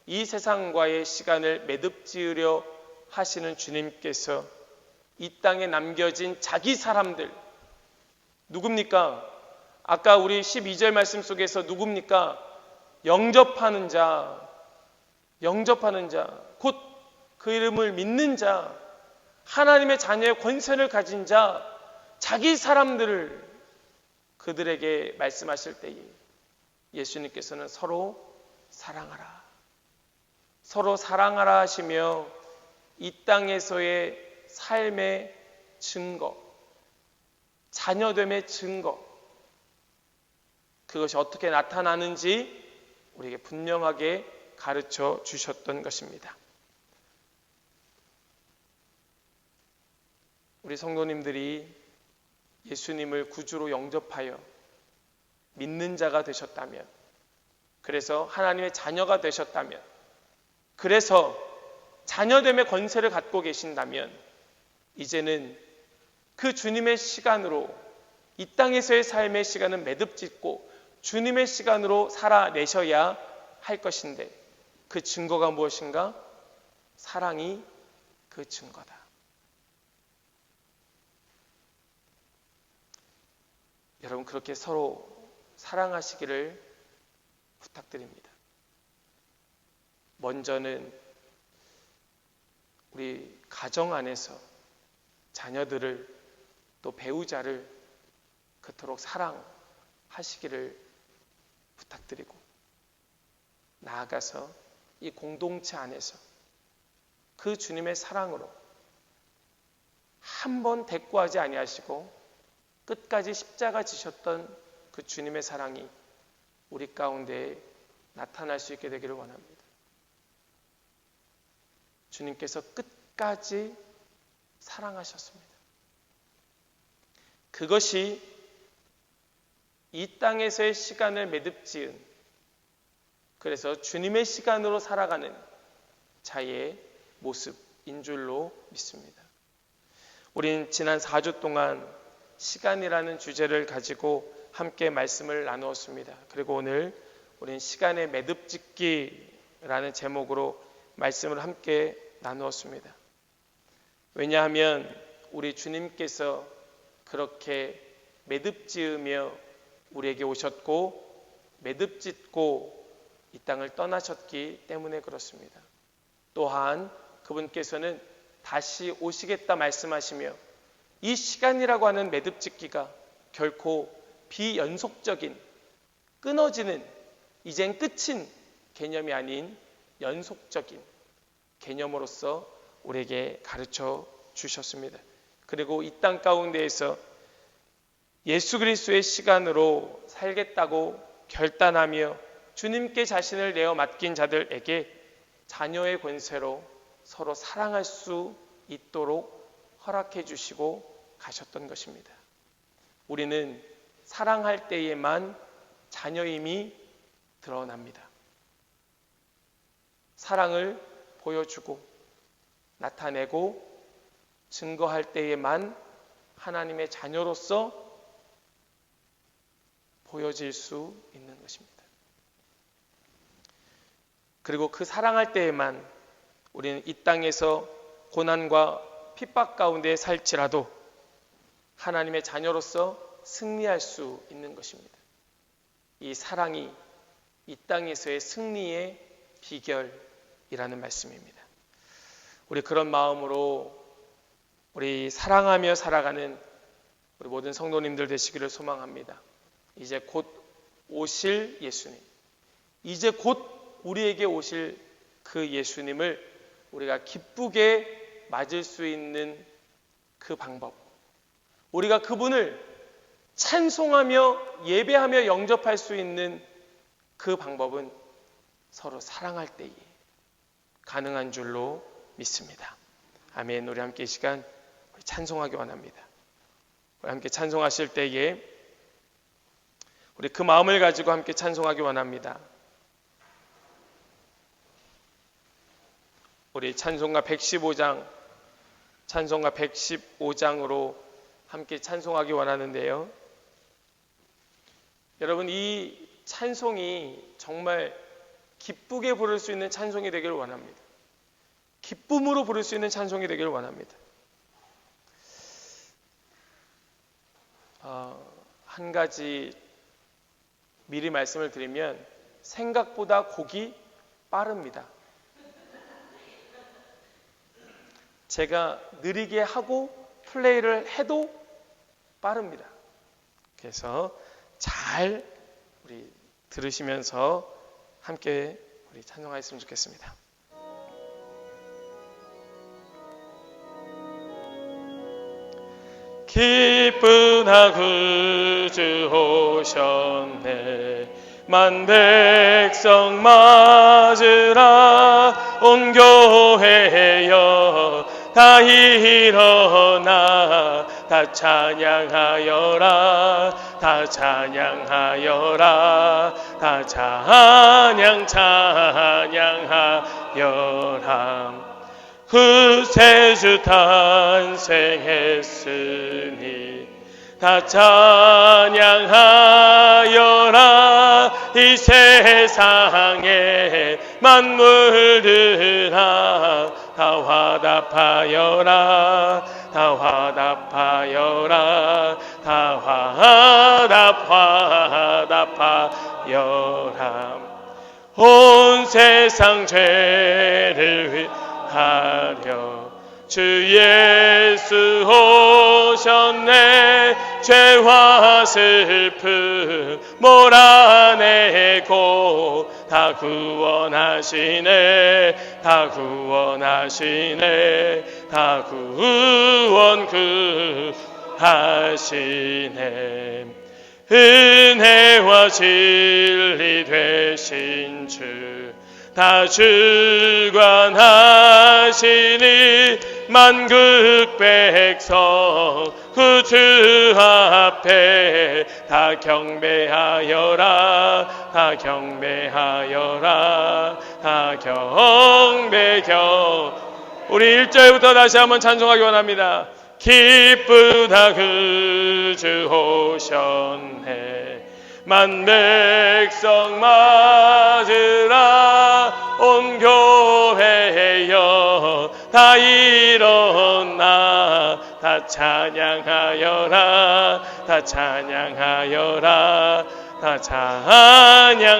이 세상과의 시간을 매듭 지으려 하시는 주님께서 이 땅에 남겨진 자기 사람들 누굽니까? 아까 우리 12절 말씀 속에서 누굽니까? 영접하는 자, 곧 그 이름을 믿는 자, 하나님의 자녀의 권세를 가진 자, 자기 사람들을 그들에게 말씀하실 때에 예수님께서는 서로 사랑하라 하시며 이 땅에서의 삶의 증거, 자녀됨의 증거, 그것이 어떻게 나타나는지 우리에게 분명하게 가르쳐 주셨던 것입니다. 우리 성도님들이 예수님을 구주로 영접하여 믿는 자가 되셨다면, 그래서 하나님의 자녀가 되셨다면, 그래서 자녀됨의 권세를 갖고 계신다면 이제는 그 주님의 시간으로 이 땅에서의 삶의 시간은 매듭 짓고 주님의 시간으로 살아내셔야 할 것인데 그 증거가 무엇인가? 사랑이 그 증거다. 여러분 그렇게 서로 사랑하시기를 부탁드립니다. 먼저는 우리 가정 안에서 자녀들을 또 배우자를 그토록 사랑하시기를 부탁드리고 나아가서 이 공동체 안에서 그 주님의 사랑으로 한 번 대꾸하지 아니하시고 끝까지 십자가 지셨던 그 주님의 사랑이 우리 가운데 나타날 수 있게 되기를 원합니다. 주님께서 끝까지 사랑하셨습니다. 그것이 이 땅에서의 시간을 매듭 지은, 그래서 주님의 시간으로 살아가는 자의 모습인 줄로 믿습니다. 우린 지난 4주 동안 시간이라는 주제를 가지고 함께 말씀을 나누었습니다. 그리고 오늘 우린 시간의 매듭 짓기라는 제목으로 말씀을 함께 나누었습니다. 왜냐하면 우리 주님께서 그렇게 매듭 지으며 우리에게 오셨고 매듭 짓고 이 땅을 떠나셨기 때문에 그렇습니다. 또한 그분께서는 다시 오시겠다 말씀하시며 이 시간이라고 하는 매듭 짓기가 결코 비연속적인, 끊어지는, 이젠 끝인 개념이 아닌 연속적인 개념으로서 우리에게 가르쳐 주셨습니다. 그리고 이 땅 가운데에서 예수 그리스도의 시간으로 살겠다고 결단하며 주님께 자신을 내어 맡긴 자들에게 자녀의 권세로 서로 사랑할 수 있도록 허락해 주시고 가셨던 것입니다. 우리는 사랑할 때에만 자녀임이 드러납니다. 사랑을 보여주고 나타내고 증거할 때에만 하나님의 자녀로서 보여질 수 있는 것입니다. 그리고 그 사랑할 때에만 우리는 이 땅에서 고난과 핍박 가운데 살지라도 하나님의 자녀로서 승리할 수 있는 것입니다. 이 사랑이 이 땅에서의 승리의 비결이라는 말씀입니다. 우리 그런 마음으로 우리 사랑하며 살아가는 우리 모든 성도님들 되시기를 소망합니다. 이제 곧 오실 예수님, 이제 곧 우리에게 오실 그 예수님을 우리가 기쁘게 맞을 수 있는 그 방법, 우리가 그분을 찬송하며 예배하며 영접할 수 있는 그 방법은 서로 사랑할 때에 가능한 줄로 믿습니다. 아멘. 우리 함께 이 시간 찬송하기 원합니다. 우리 함께 찬송하실 때에 우리 그 마음을 가지고 함께 찬송하기 원합니다. 우리 찬송가 115장, 찬송가 115장으로 함께 찬송하기 원하는데요. 여러분, 이 찬송이 정말 기쁘게 부를 수 있는 찬송이 되기를 원합니다. 기쁨으로 부를 수 있는 찬송이 되기를 원합니다. 한 가지 미리 말씀을 드리면 생각보다 곡이 빠릅니다. 제가 느리게 하고 플레이를 해도 빠릅니다. 그래서 잘 우리 들으시면서 함께 우리 찬송하였으면 좋겠습니다. 기쁜 구주 오셨네. 만 백성 맞으라. 온 교회여 다 일어나. 다 찬양하여라. 다 찬양하여라. 다 찬양하여라. 구세주 탄생했으니 다 찬양하여라. 이 세상에 만물들아 다 화답하여라. 다 화답하여라. 다 화답하여라. 온 세상 죄를 위하여 주 예수 오셨네. 죄와 슬픔 몰아내고 다 구원하시네. 다 구원하시네. 다 구원하시네. 은혜와 진리 되신 주 다 주관하시니 만국 백성 구주 앞에 다 경배하여라. 다 경배하여라. 다 우리 1절부터 다시 한번 찬송하기 원합니다. 기쁘다 구주 오셨네. 만 백성 맞으라. 온 교회여 다 일어나. 다 찬양하여라. 다 찬양하여라. 다 찬양하여라.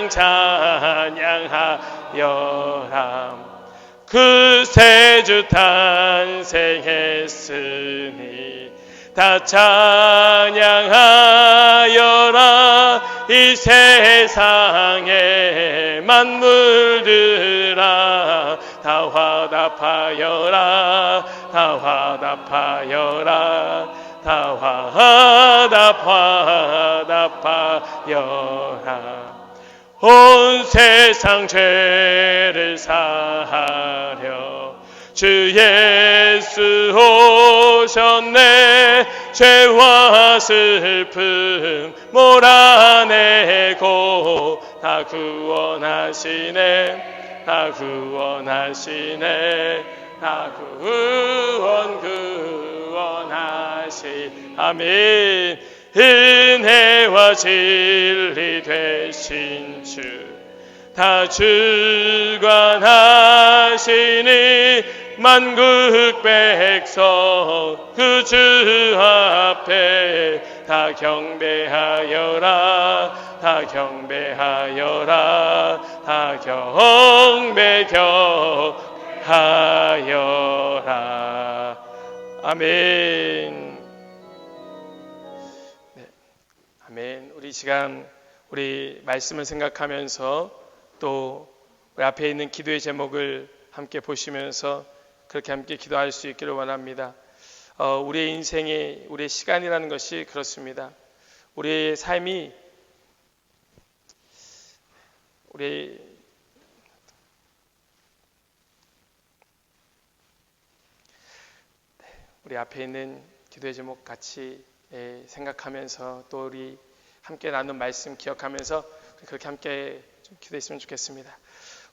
구세주 탄생했으니 다 찬양하여라. 이 세상의 만물들아 다 화답하여라. 다 화답하여라. 다 화답하여라. 온 세상 죄를 사하려 주 예수 오셨네. 죄와 슬픔 몰아내고 다 구원하시네. 다 구원하시네. 다 구원하시. 아멘. 은혜와 진리 되신 주 다 주관하시니 만국 백성 그 주 앞에 다 경배하여라. 다 경배하여라. 다 경배하여라. 아멘. 네. 아멘. 우리 시간 우리 말씀을 생각하면서 또 우리 앞에 있는 기도의 제목을 함께 보시면서 그렇게 함께 기도할 수 있기를 원합니다. 우리의 인생의 우리의 시간이라는 것이 그렇습니다. 우리의 삶이 우리 앞에 있는 기도의 제목 같이 생각하면서 또 우리 함께 나눈 말씀 기억하면서 그렇게 함께 좀 기도했으면 좋겠습니다.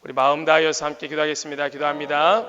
우리 마음 다하여서 함께 기도하겠습니다. 기도합니다.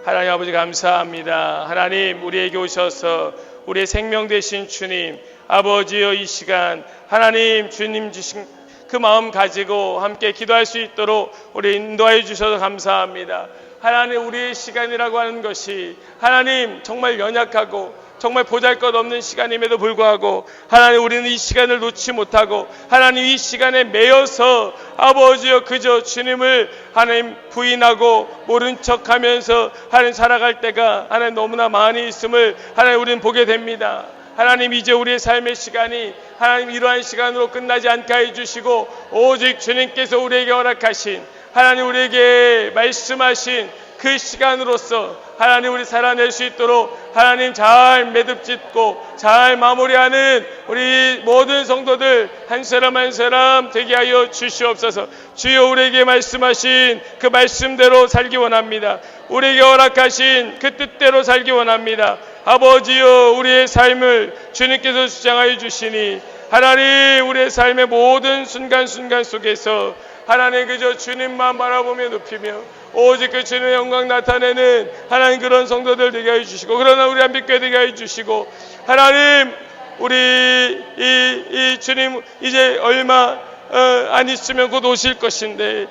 하나님 아버지 감사합니다. 하나님 우리에게 오셔서 우리의 생명 되신 주님 아버지여 이 시간 하나님 주님 주신 그 마음 가지고 함께 기도할 수 있도록 우리 인도하여 주셔서 감사합니다. 하나님 우리의 시간이라고 하는 것이 하나님 정말 연약하고 정말 보잘것없는 시간임에도 불구하고 하나님 우리는 이 시간을 놓지 못하고 하나님 이 시간에 매여서 아버지여 그저 주님을 하나님 부인하고 모른 척하면서 하나님 살아갈 때가 하나님 너무나 많이 있음을 하나님 우리는 보게 됩니다. 하나님 이제 우리의 삶의 시간이 하나님 이러한 시간으로 끝나지 않게 해주시고 오직 주님께서 우리에게 허락하신 하나님 우리에게 말씀하신 그 시간으로서 하나님 우리 살아낼 수 있도록 하나님 잘 매듭짓고 잘 마무리하는 우리 모든 성도들 한 사람 한 사람 되게 하여 주시옵소서. 주여 우리에게 말씀하신 그 말씀대로 살기 원합니다. 우리에게 허락하신 그 뜻대로 살기 원합니다. 아버지여 우리의 삶을 주님께서 주장하여 주시니 하나님 우리의 삶의 모든 순간순간 속에서 하나님 그저 주님만 바라보며 높이며 오직 그 주님의 영광 나타내는 하나님 그런 성도들 되게 해주시고 그러나 우리 한빛교회 되게 해주시고 하나님 우리 이 주님 이제 얼마 안 있으면 곧 오실 것인데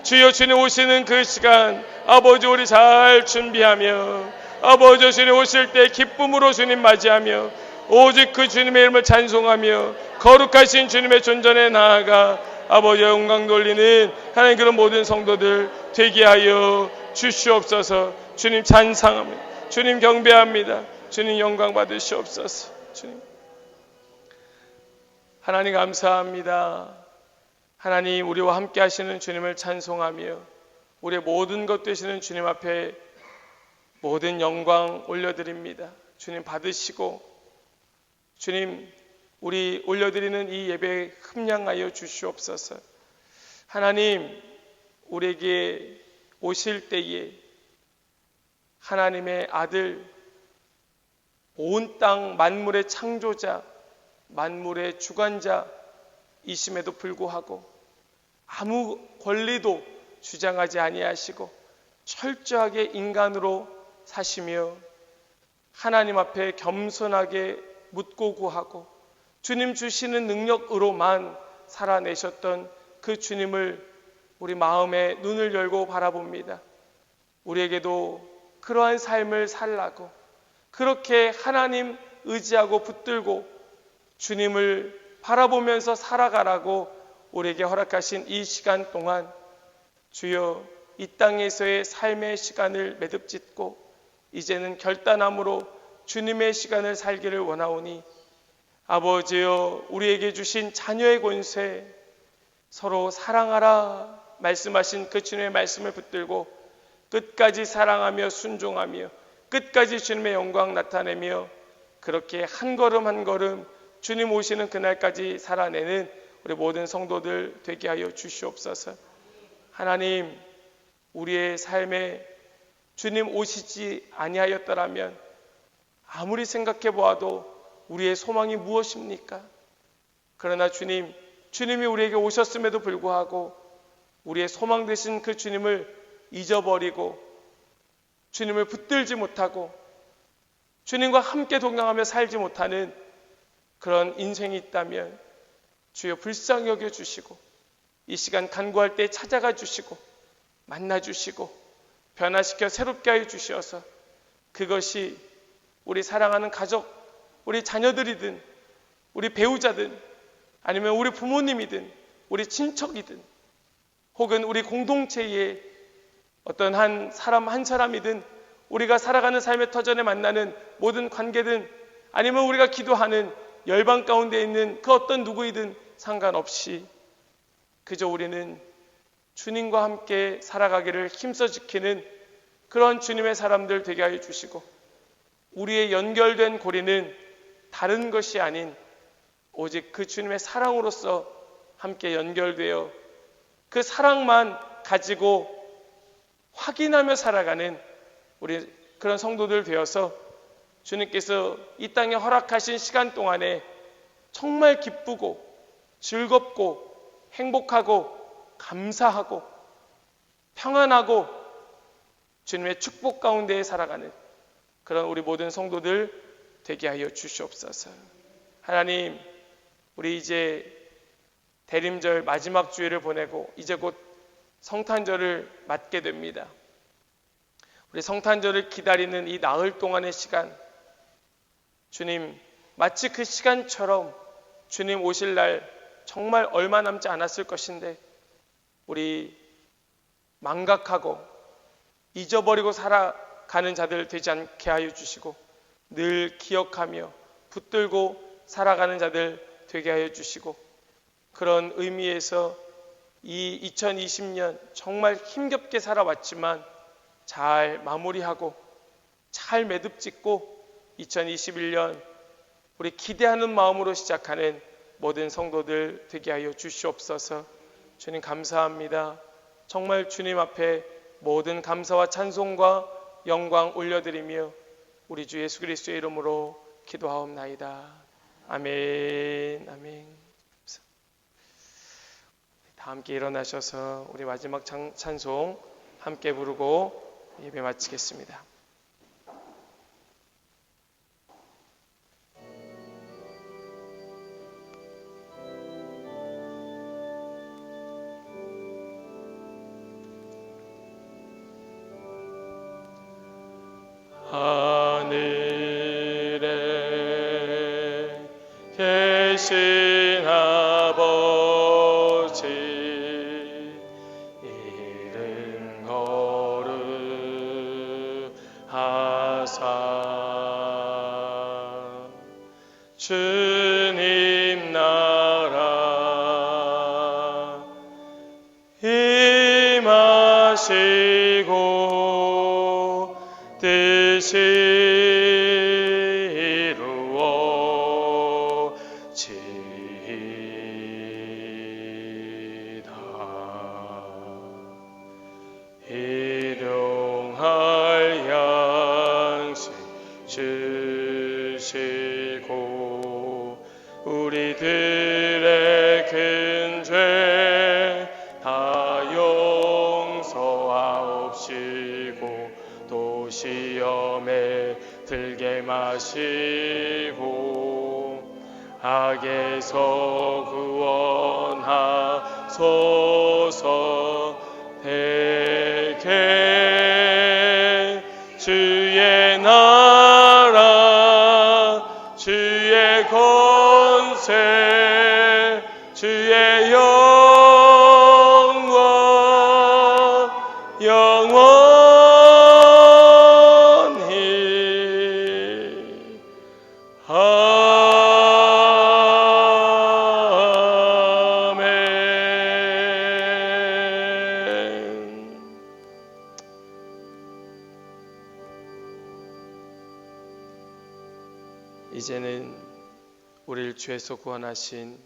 주여 주님 오시는 그 시간 아버지 우리 잘 준비하며 아버지 주님 오실 때 기쁨으로 주님 맞이하며 오직 그 주님의 이름을 찬송하며 거룩하신 주님의 존전에 나아가 아버지 영광 돌리는 하나님 그런 모든 성도들 되게 하여 주시옵소서. 주님 찬송합니다. 주님 경배합니다. 주님 영광 받으시옵소서. 주님 하나님 감사합니다. 하나님 우리와 함께 하시는 주님을 찬송하며 우리의 모든 것 되시는 주님 앞에 모든 영광 올려드립니다. 주님 받으시고 주님 우리 올려드리는 이 예배에 흠양하여 주시옵소서. 하나님 우리에게 오실 때에 하나님의 아들 온 땅 만물의 창조자 만물의 주관자이심에도 불구하고 아무 권리도 주장하지 아니하시고 철저하게 인간으로 사시며 하나님 앞에 겸손하게 묻고 구하고 주님 주시는 능력으로만 살아내셨던 그 주님을 우리 마음에 눈을 열고 바라봅니다. 우리에게도 그러한 삶을 살라고 그렇게 하나님 의지하고 붙들고 주님을 바라보면서 살아가라고 우리에게 허락하신 이 시간 동안 주여 이 땅에서의 삶의 시간을 매듭짓고 이제는 결단함으로 주님의 시간을 살기를 원하오니 아버지여, 우리에게 주신 자녀의 권세, 서로 사랑하라 말씀하신 그 주님의 말씀을 붙들고 끝까지 사랑하며 순종하며 끝까지 주님의 영광 나타내며 그렇게 한 걸음 한 걸음 주님 오시는 그날까지 살아내는 우리 모든 성도들 되게 하여 주시옵소서. 하나님, 우리의 삶에 주님 오시지 아니하였더라면 아무리 생각해 보아도 우리의 소망이 무엇입니까? 그러나 주님이 우리에게 오셨음에도 불구하고 우리의 소망 되신 그 주님을 잊어버리고 주님을 붙들지 못하고 주님과 함께 동행하며 살지 못하는 그런 인생이 있다면 주여 불쌍히 여겨주시고 이 시간 간구할 때 찾아가 주시고 만나주시고 변화시켜 새롭게 하여 주시어서 그것이 우리 사랑하는 가족, 우리 자녀들이든 우리 배우자든 아니면 우리 부모님이든 우리 친척이든 혹은 우리 공동체의 어떤 한 사람 한 사람이든 우리가 살아가는 삶의 터전에 만나는 모든 관계든 아니면 우리가 기도하는 열방 가운데 있는 그 어떤 누구이든 상관없이 그저 우리는 주님과 함께 살아가기를 힘써 지키는 그런 주님의 사람들 되게 하여 주시고 우리의 연결된 고리는 다른 것이 아닌 오직 그 주님의 사랑으로서 함께 연결되어 그 사랑만 가지고 확인하며 살아가는 우리 그런 성도들 되어서 주님께서 이 땅에 허락하신 시간 동안에 정말 기쁘고 즐겁고 행복하고 감사하고 평안하고 주님의 축복 가운데 살아가는 그런 우리 모든 성도들 되게 하여 주시옵소서. 하나님, 우리 이제 대림절 마지막 주일을 보내고 이제 곧 성탄절을 맞게 됩니다. 우리 성탄절을 기다리는 이 나흘 동안의 시간, 주님 마치 그 시간처럼 주님 오실 날 정말 얼마 남지 않았을 것인데 우리 망각하고 잊어버리고 살아가는 자들 되지 않게 하여 주시고 늘 기억하며 붙들고 살아가는 자들 되게 하여 주시고 그런 의미에서 이 2020년 정말 힘겹게 살아왔지만 잘 마무리하고 잘 매듭 짓고 2021년 우리 기대하는 마음으로 시작하는 모든 성도들 되게 하여 주시옵소서. 주님 감사합니다. 정말 주님 앞에 모든 감사와 찬송과 영광 올려드리며 우리 주 예수 그리스도의 이름으로 기도하옵나이다. 아멘. 아멘. 다 함께 일어나셔서 우리 마지막 찬송 함께 부르고 예배 마치겠습니다. 하늘에 계신 아버지 이름 거룩하사 주님 나라 임하시고 뜻이 이루어지이다. 일용할 양식 주시고 우리들의 큰 죄 다 용서하옵시고 또 시험에 들게 마시고 악에서 구원하소서. 대개 주의 나라 주의 권세 주의 영원 영원히 이제는 우리를 죄에서 구원하신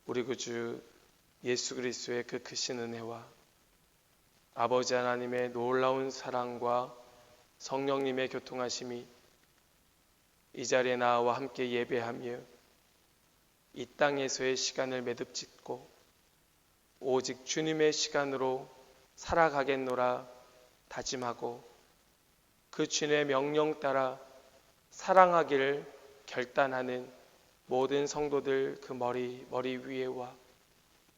우리 구주 예수 그리스도의 그 크신 은혜와 아버지 하나님의 놀라운 사랑과 성령님의 교통하심이 이 자리에 나와 함께 예배하며 이 땅에서의 시간을 매듭짓고 오직 주님의 시간으로 살아가겠노라 다짐하고 그 주님의 명령 따라 사랑하기를 결단하는 모든 성도들 그 머리 위에와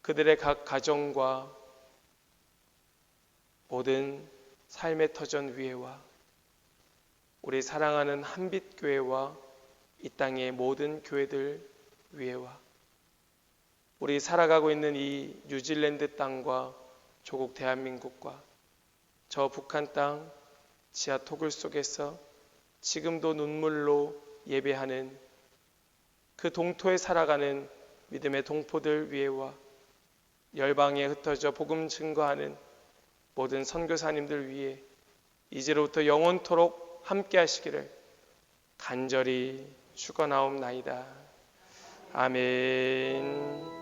그들의 각 가정과 모든 삶의 터전 위에와 우리 사랑하는 한빛교회와 이 땅의 모든 교회들 위에와 우리 살아가고 있는 이 뉴질랜드 땅과 조국 대한민국과 저 북한 땅 지하 토굴 속에서 지금도 눈물로 예배하는 그 동토에 살아가는 믿음의 동포들 위에와 열방에 흩어져 복음 증거하는 모든 선교사님들 위해 이제로부터 영원토록 함께 하시기를 간절히 축원하옵나이다. 아멘.